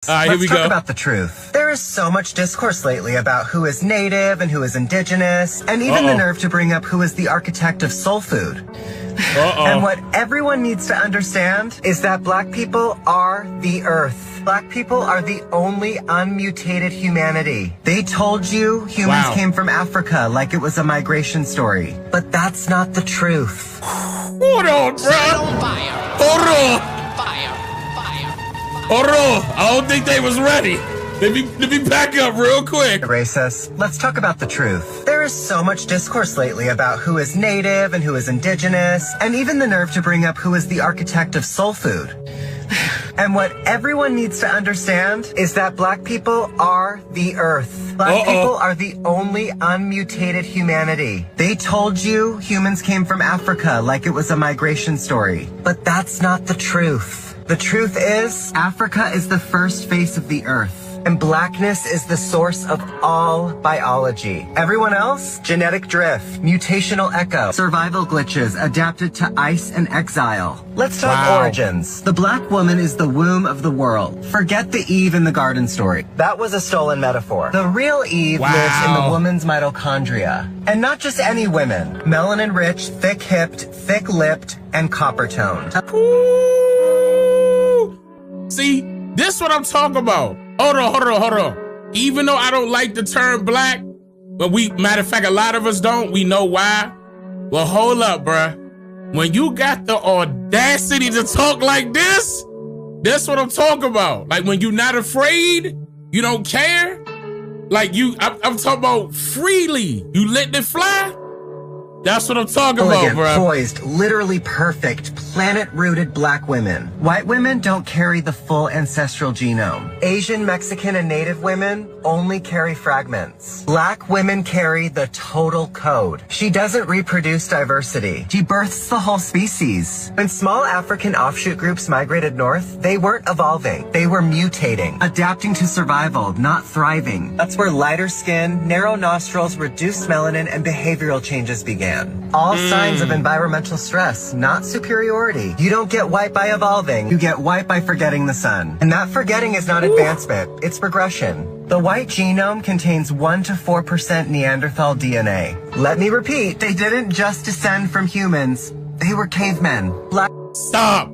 Let's talk about the truth. There is so much discourse lately about who is native and who is indigenous, and even the nerve to bring up who is the architect of soul food. And what everyone needs to understand is that black people are the earth. Black people are the only unmutated humanity. They told you humans came from Africa like it was a migration story, but that's not the truth. Hold on, bro. Hold on. Hold on, I don't think they was ready. Let me back up real quick. Racist. Let's talk about the truth. There is so much discourse lately about who is native and who is indigenous, and even the nerve to bring up who is the architect of soul food. And what everyone needs to understand is that black people are the earth. Black people are the only unmutated humanity. They told you humans came from Africa like it was a migration story, but that's not the truth. The truth is, Africa is the first face of the earth, and blackness is the source of all biology. Everyone else? Genetic drift, mutational echo, survival glitches adapted to ice and exile. Let's talk origins. The black woman is the womb of the world. Forget the Eve in the garden story. That was a stolen metaphor. The real Eve lives in the woman's mitochondria. And not just any women. Melanin-rich, thick-hipped, thick-lipped, and copper-toned. See, this what I'm talking about. Hold on. Even though I don't like the term black, but matter of fact, a lot of us don't, we know why. Well, hold up, bruh. When you got the audacity to talk like this, that's what I'm talking about. Like when you're not afraid, you don't care. Like I'm talking about freely. You let it fly. That's what I'm talking about, bro. Poised, literally perfect, planet-rooted black women. White women don't carry the full ancestral genome. Asian, Mexican, and Native women only carry fragments. Black women carry the total code. She doesn't reproduce diversity. She births the whole species. When small African offshoot groups migrated north, they weren't evolving. They were mutating, adapting to survival, not thriving. That's where lighter skin, narrow nostrils, reduced melanin, and behavioral changes began. All signs of environmental stress, not superiority. You don't get white by evolving. You get white by forgetting the sun. And that forgetting is not advancement, it's progression. The white genome contains 1 to 4% Neanderthal DNA. Let me repeat, they didn't just descend from humans. They were cavemen. Stop.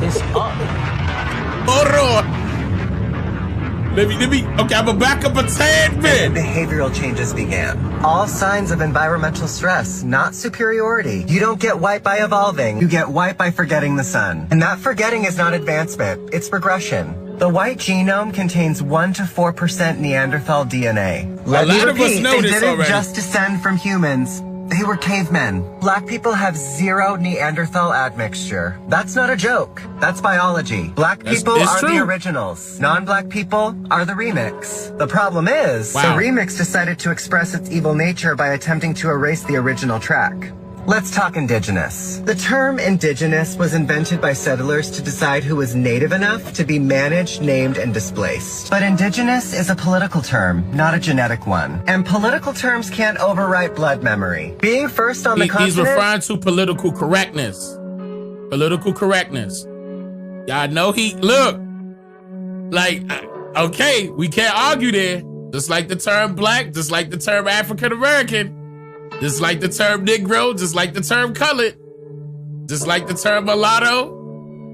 It's up. Hold on. Let me, okay, I'm gonna back up a tad bit. Behavioral changes began. All signs of environmental stress, not superiority. You don't get white by evolving. You get white by forgetting the sun. And that forgetting is not advancement, it's progression. The white genome contains 1 to 4% Neanderthal DNA. Let me repeat, they didn't just descend from humans. They were cavemen. Black people have 0 Neanderthal admixture. That's not a joke. That's biology. Black people are the originals. Non-black people are the remix. The problem is, the remix decided to express its evil nature by attempting to erase the original track. Let's talk indigenous. The term indigenous was invented by settlers to decide who was native enough to be managed, named, and displaced. But indigenous is a political term, not a genetic one. And political terms can't overwrite blood memory. Being first on the continent... He's referring to political correctness. Political correctness. Y'all know look, like, okay, we can't argue there. Just like the term black, just like the term African American. Just like the term Negro, just like the term colored, just like the term mulatto,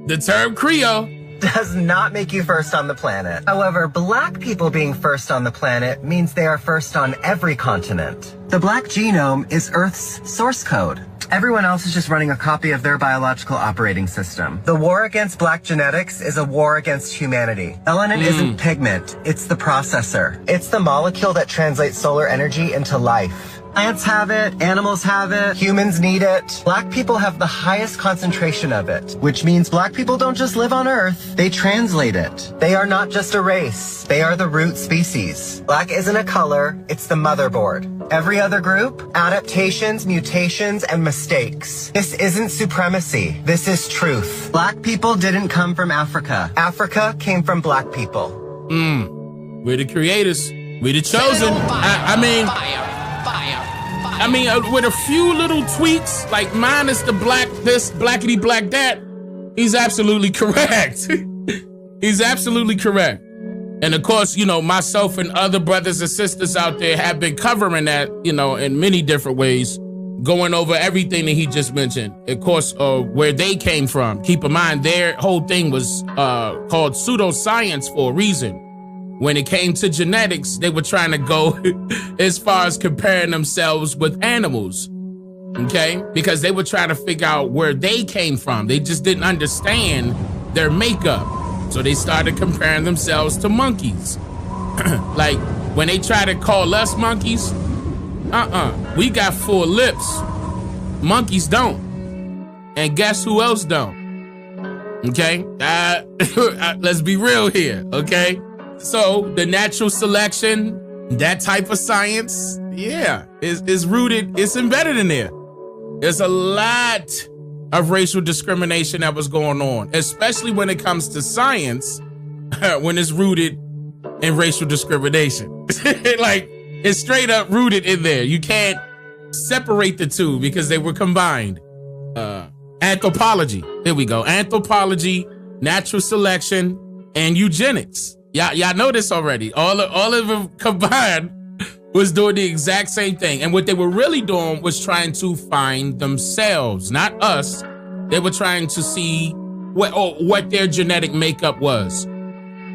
the term Creole. Does not make you first on the planet. However, black people being first on the planet means they are first on every continent. The black genome is Earth's source code. Everyone else is just running a copy of their biological operating system. The war against black genetics is a war against humanity. Melanin isn't pigment, it's the processor. It's the molecule that translates solar energy into life. Plants have it, animals have it, humans need it. Black people have the highest concentration of it, which means black people don't just live on Earth, they translate it. They are not just a race, they are the root species. Black isn't a color, it's the motherboard. Every other group, adaptations, mutations, and mistakes. This isn't supremacy, this is truth. Black people didn't come from Africa. Africa came from black people. We're the creators, we're the chosen. I mean, with a few little tweaks, like minus the black this, blackity black that, he's absolutely correct. He's absolutely correct. And of course, you know, myself and other brothers and sisters out there have been covering that, you know, in many different ways, going over everything that he just mentioned. Of course, where they came from. Keep in mind, their whole thing was called pseudoscience for a reason. When it came to genetics, they were trying to go as far as comparing themselves with animals. Okay? Because they were trying to figure out where they came from. They just didn't understand their makeup. So they started comparing themselves to monkeys. Like when they try to call us monkeys, we got 4 lips. Monkeys don't. And guess who else don't? Okay? Let's be real here, okay? So the natural selection, that type of science, yeah, is rooted, it's embedded in there. There's a lot of racial discrimination that was going on, especially when it comes to science, when it's rooted in racial discrimination. Like, it's straight up rooted in there. You can't separate the two because they were combined. Anthropology, there we go. Anthropology, natural selection, and eugenics. Y'all know this already. All of them combined was doing the exact same thing. And what they were really doing was trying to find themselves, not us. They were trying to see what their genetic makeup was.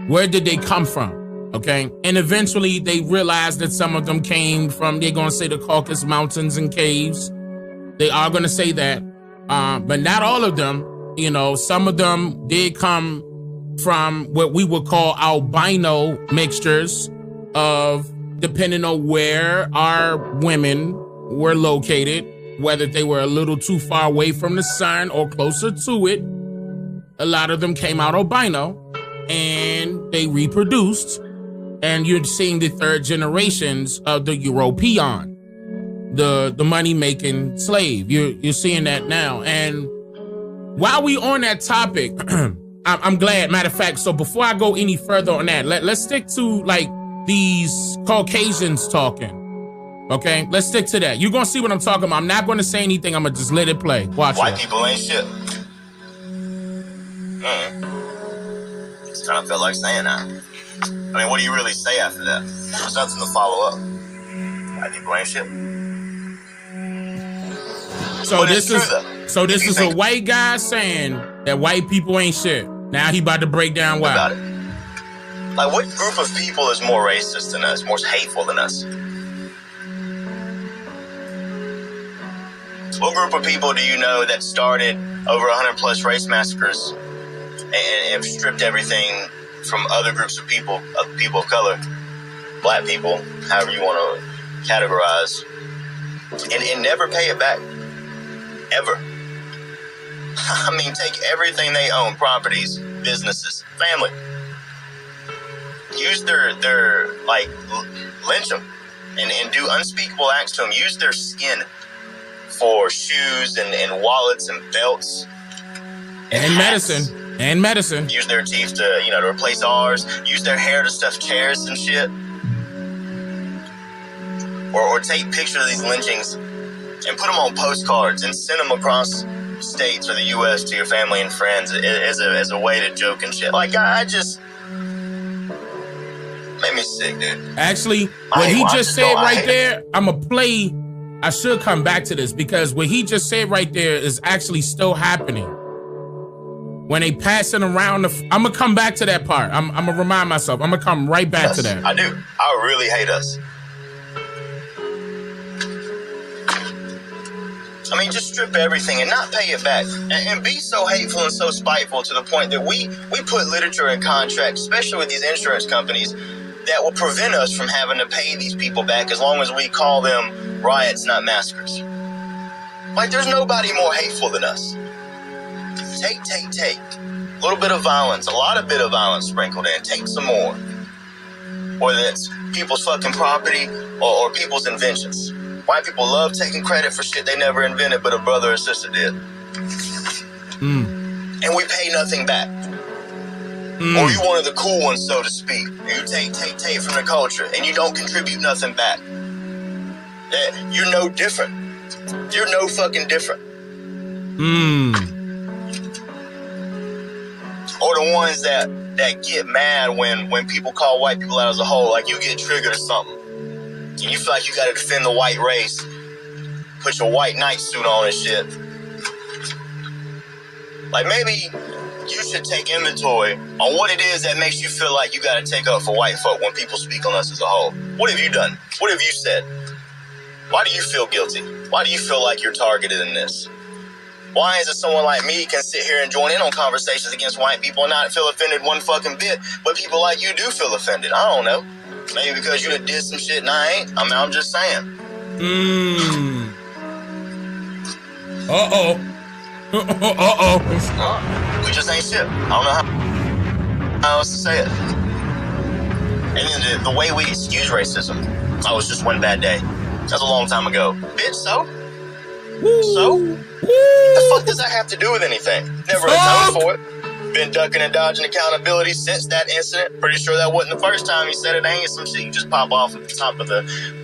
Where did they come from? Okay. And eventually they realized that some of them came from, they're going to say the Caucasus Mountains and caves. They are going to say that. But not all of them, you know, some of them did come from what we would call albino mixtures of, depending on where our women were located, whether they were a little too far away from the sun or closer to it. A lot of them came out albino and they reproduced. And you're seeing the 3rd generations of the European, the money-making slave. You're seeing that now. And while we on that topic, I'm glad, matter of fact, so before I go any further on that, let's stick to like these Caucasians talking, okay? Let's stick to that. You're gonna see what I'm talking about. I'm not gonna say anything, I'm gonna just let it play. Watch White it. people ain't shit. Just kind of felt like saying that. I mean, what do you really say after that? There's nothing to follow up. White people ain't shit. So this is a white guy saying that white people ain't shit. Now he about to break down why. About it. Like, what group of people is more racist than us, more hateful than us? What group of people do you know that started over 100 plus race massacres and have stripped everything from other groups of people of color, black people, however you want to categorize, and never pay it back? Ever. I mean, take everything they own, properties, businesses, family. Use their like, lynch them and do unspeakable acts to them. Use their skin for shoes and wallets and belts. And medicine. And medicine. Use their teeth to, you know, to replace ours. Use their hair to stuff chairs and shit. Or take pictures of these lynchings and put them on postcards and send them across states or the U.S. to your family and friends as a way to joke and shit. Like, I just... made me sick, dude. Actually, what he just said right there, I'm going to play... I should come back to this because what he just said right there is actually still happening. When they passing around I'm going to come back to that part. I'm going to remind myself. I'm going to come right back to that. I do. I really hate us. I mean, just strip everything and not pay it back. And be so hateful and so spiteful to the point that we put literature in contracts, especially with these insurance companies, that will prevent us from having to pay these people back as long as we call them riots, not massacres. Like, there's nobody more hateful than us. Take. A little bit of violence, a lot of bit of violence sprinkled in. Take some more. Whether it's people's fucking property or people's inventions. White people love taking credit for shit they never invented, but a brother or sister did. And we pay nothing back. Or you one of the cool ones, so to speak. You take from the culture, and you don't contribute nothing back. You're no different. You're no fucking different. Or the ones that that get mad when people call white people out as a whole. Like, you get triggered or something, and you feel like you got to defend the white race, put your white night suit on and shit. Like, maybe you should take inventory on what it is that makes you feel like you got to take up for white folk when people speak on us as a whole. What have you done? What have you said? Why do you feel guilty? Why do you feel like you're targeted in this? Why is it someone like me can sit here and join in on conversations against white people and not feel offended one fucking bit, but people like you do feel offended? I don't know. Maybe because you done did some shit and I ain't. I'm just saying. Uh-oh. We just ain't shit. I don't know how else to say it. And then the way we excuse racism, I was just one bad day. That's a long time ago. Bitch, so? So? The fuck does that have to do with anything? Never atoned for it. Been ducking and dodging accountability since that incident. Pretty sure that wasn't the first time you said it. Ain't some shit you just pop off at the top of the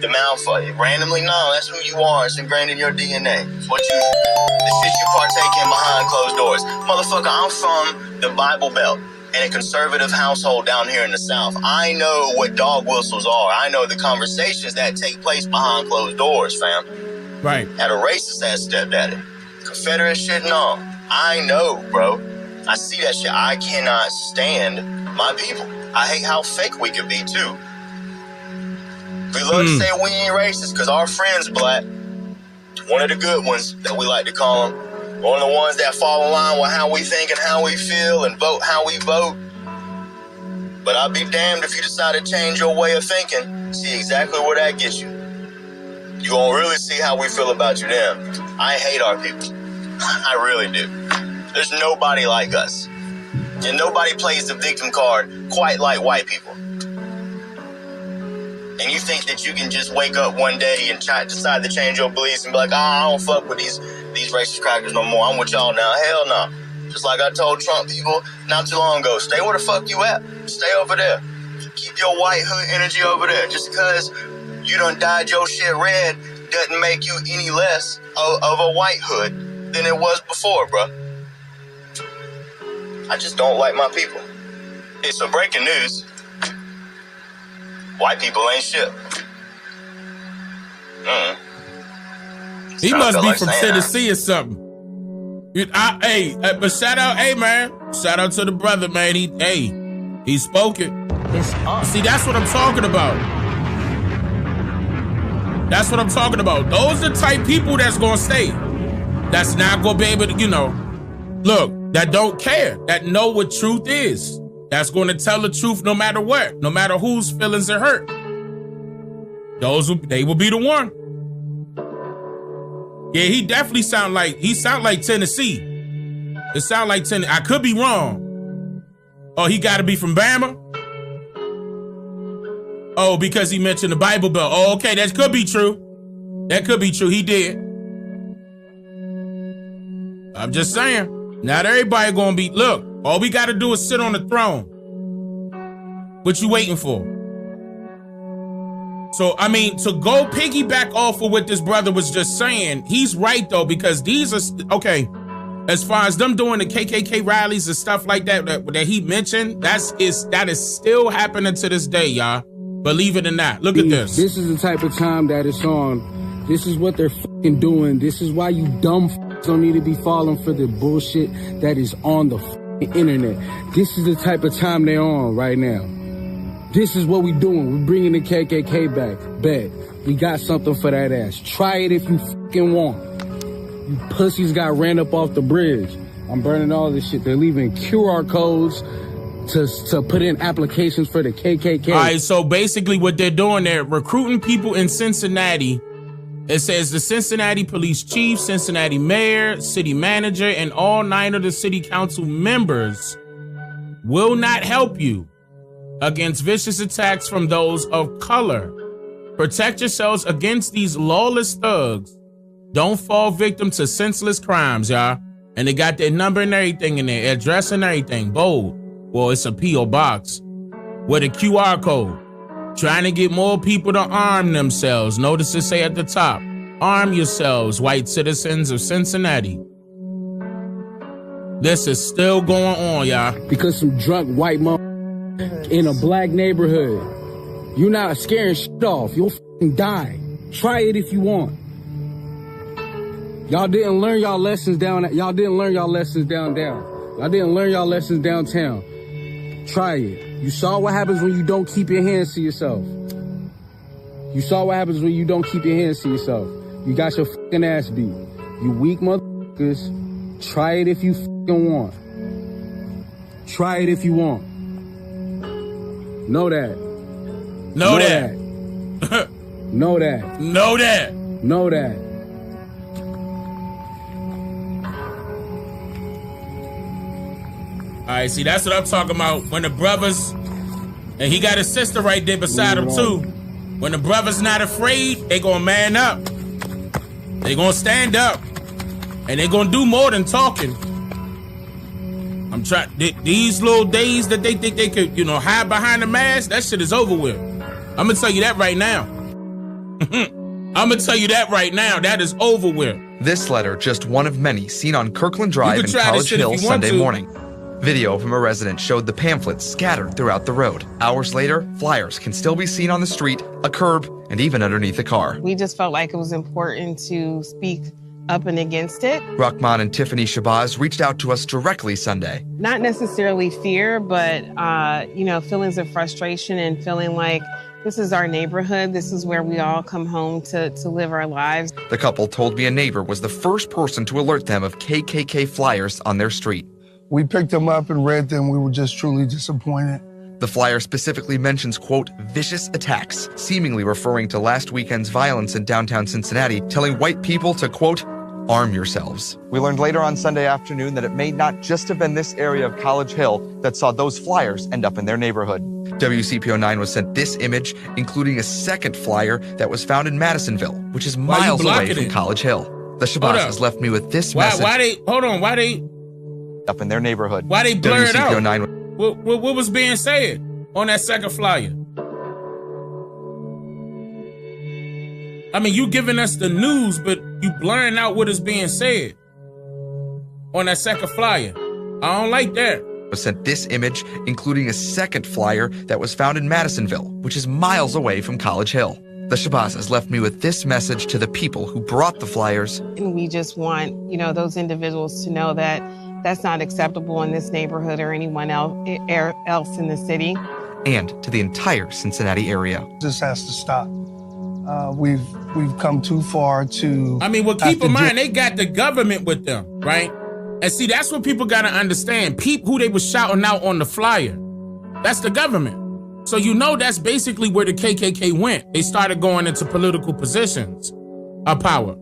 mouth randomly. No, that's who you are. It's ingrained in your DNA. It's the shit you partake in behind closed doors. Motherfucker, I'm from the Bible Belt in a conservative household down here in the South. I know what dog whistles are. I know the conversations that take place behind closed doors, fam. Right. Had a racist ass stepdaddy. Confederate shit and all. I know, bro. I see that shit. I cannot stand my people. I hate how fake we can be, too. We love to say we ain't racist because our friends black. One of the good ones that we like to call them. One of the ones that fall in line with how we think and how we feel and vote how we vote. But I'll be damned if you decide to change your way of thinking. See exactly where that gets you. You gonna really see how we feel about you then. I hate our people. I really do. There's nobody like us. And nobody plays the victim card quite like white people. And you think that you can just wake up one day and decide to change your beliefs and be like, I don't fuck with these racist crackers no more. I'm with y'all now. Hell no. Just like I told Trump people not too long ago, stay where the fuck you at. Stay over there. Keep your white hood energy over there. Just because you done dyed your shit red doesn't make you any less of a white hood than it was before, bro. I just don't like my people. Hey, so breaking news. White people ain't shit. He must be from Tennessee or something. But shout out, man. Shout out to the brother, man. He spoke it. See, that's what I'm talking about. That's what I'm talking about. Those are the type people that's gonna stay. That's not gonna be able to, look, that don't care, that know what truth is. That's going to tell the truth no matter what, no matter whose feelings are hurt. They will be the one. Yeah, he definitely sound like Tennessee. It sound like Tennessee. I could be wrong. Oh, he got to be from Bama? Oh, because he mentioned the Bible Belt. Oh, okay, that could be true. That could be true. He did. I'm just saying. Not everybody gonna be, look, all we gotta do is sit on the throne. What you waiting for? So, I mean, to go piggyback off of what this brother was just saying, he's right though, because these are, okay, as far as them doing the KKK rallies and stuff like that he mentioned, that is still happening to this day, y'all. Believe it or not. Look at this. This is the type of time that it's on. This is what they're fucking doing. This is why you dumb don't need to be falling for the bullshit that is on the internet. This is the type of time they're on right now. This is what we doing. We're bringing the KKK back. Bet. We got something for that ass. Try it if you fucking want. You pussies got ran up off the bridge. I'm burning all this shit. They're leaving QR codes to put in applications for the KKK. All right, so basically what they're doing, they're recruiting people in Cincinnati. It says the Cincinnati police chief, Cincinnati mayor, city manager, and all 9 of the city council members will not help you against vicious attacks from those of color. Protect yourselves against these lawless thugs. Don't fall victim to senseless crimes, y'all. And they got their number and everything in there, address and everything, bold. Well, it's a P.O. box with a QR code. Trying to get more people to arm themselves. Notice it say at the top, arm yourselves, white citizens of Cincinnati. This is still going on, y'all. Because some drunk white mom in a black neighborhood. You're not scaring shit off. You'll fucking die. Try it if you want. Y'all didn't learn y'all lessons down. Y'all didn't learn y'all lessons down. Y'all didn't learn y'all lessons downtown. Try it. You saw what happens when you don't keep your hands to yourself. You saw what happens when you don't keep your hands to yourself. You got your fucking ass beat. You weak motherfuckers. Try it if you fucking want. Try it if you want. Know that. Know that. Know that. Know that. Know that. All right, see, that's what I'm talking about. When the brothers, and he got his sister right there beside him too. When the brothers not afraid, they gonna man up. They gonna stand up. And they gonna do more than talking. I'm trying, these little days that they think they could, hide behind the mask, that shit is over with. I'm gonna tell you that right now. I'm gonna tell you that right now. That is over with. This letter, just one of many seen on Kirkland Drive in College Hill Sunday morning. Video from a resident showed the pamphlets scattered throughout the road. Hours later, flyers can still be seen on the street, a curb, and even underneath a car. We just felt like it was important to speak up and against it. Rahman and Tiffany Shabazz reached out to us directly Sunday. Not necessarily fear, but, feelings of frustration and feeling like this is our neighborhood. This is where we all come home to live our lives. The couple told me a neighbor was the first person to alert them of KKK flyers on their street. We picked them up and read them. We were just truly disappointed. The flyer specifically mentions, quote, vicious attacks, seemingly referring to last weekend's violence in downtown Cincinnati, telling white people to, quote, arm yourselves. We learned later on Sunday afternoon that it may not just have been this area of College Hill that saw those flyers end up in their neighborhood. WCPO 9 was sent this image, including a second flyer that was found in Madisonville, which is miles away from College Hill. The Shabazz has left me with this message. Why they up in their neighborhood. Why they blur it out? 9 What was being said on that second flyer? I mean, you giving us the news, but you blurring out what is being said on that second flyer. I don't like that. Was sent this image, including a second flyer that was found in Madisonville, which is miles away from College Hill. The Shabazz has left me with this message to the people who brought the flyers. And we just want, those individuals to know that that's not acceptable in this neighborhood or anyone else in the city. And to the entire Cincinnati area. This has to stop. We've come too far to... I mean, well, keep in mind, they got the government with them, right? And see, that's what people got to understand. Peep who they was shouting out on the flyer. That's the government. So that's basically where the KKK went. They started going into political positions of power,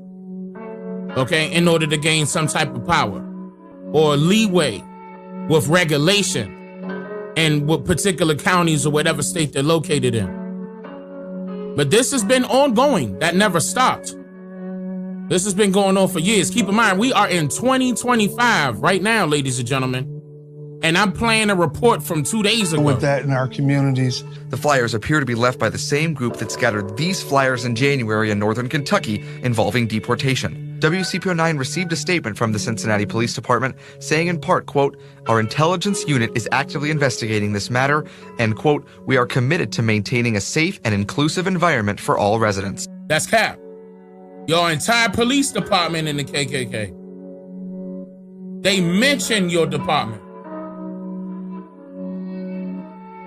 okay, in order to gain some type of power or leeway with regulation and with particular counties or whatever state they're located in. But this has been ongoing. That never stopped. This has been going on for years. Keep in mind, we are in 2025 right now, ladies and gentlemen. And I'm playing a report from 2 days ago. With that in our communities. The flyers appear to be left by the same group that scattered these flyers in January in northern Kentucky involving deportation. WCPO 9 received a statement from the Cincinnati Police Department saying in part, quote, our intelligence unit is actively investigating this matter and, quote, we are committed to maintaining a safe and inclusive environment for all residents. That's cap. Your entire police department in the KKK. They mention your department.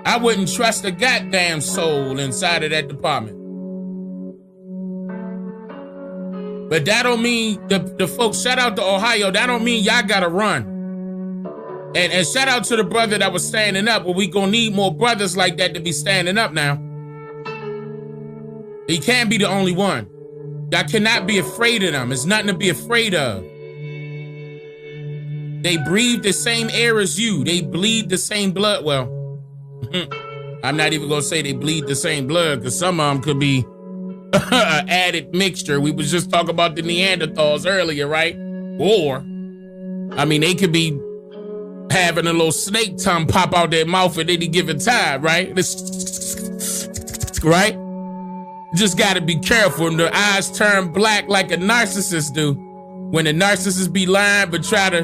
I wouldn't trust a goddamn soul inside of that department. But that don't mean the folks, shout out to Ohio, that don't mean y'all gotta run. And shout out to the brother that was standing up. Well, we gonna need more brothers like that to be standing up now. He can't be the only one. Y'all cannot be afraid of them. There's nothing to be afraid of. They breathe the same air as you. They bleed the same blood. Well, I'm not even gonna say they bleed the same blood because some of them could be an added mixture. We was just talking about the Neanderthals earlier, right? Or, I mean, they could be having a little snake tongue pop out their mouth at any given time, right? Right? Just gotta be careful. And the eyes turn black like a narcissist do. When the narcissist be lying but try to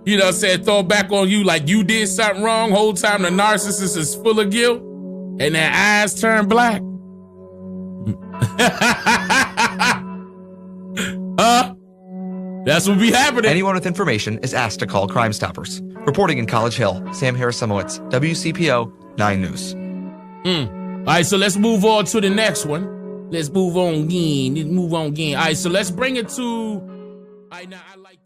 you know what I'm saying, throw it back on you like you did something wrong. Whole time the narcissist is full of guilt and their eyes turn black. That's what be happening. Anyone with information is asked to call Crime Stoppers. Reporting in College Hill, Sam Harris-Samowitz, WCPO 9 News. All right, so let's move on to the next one. Let's move on again. All right, so let's bring it to. Now I like.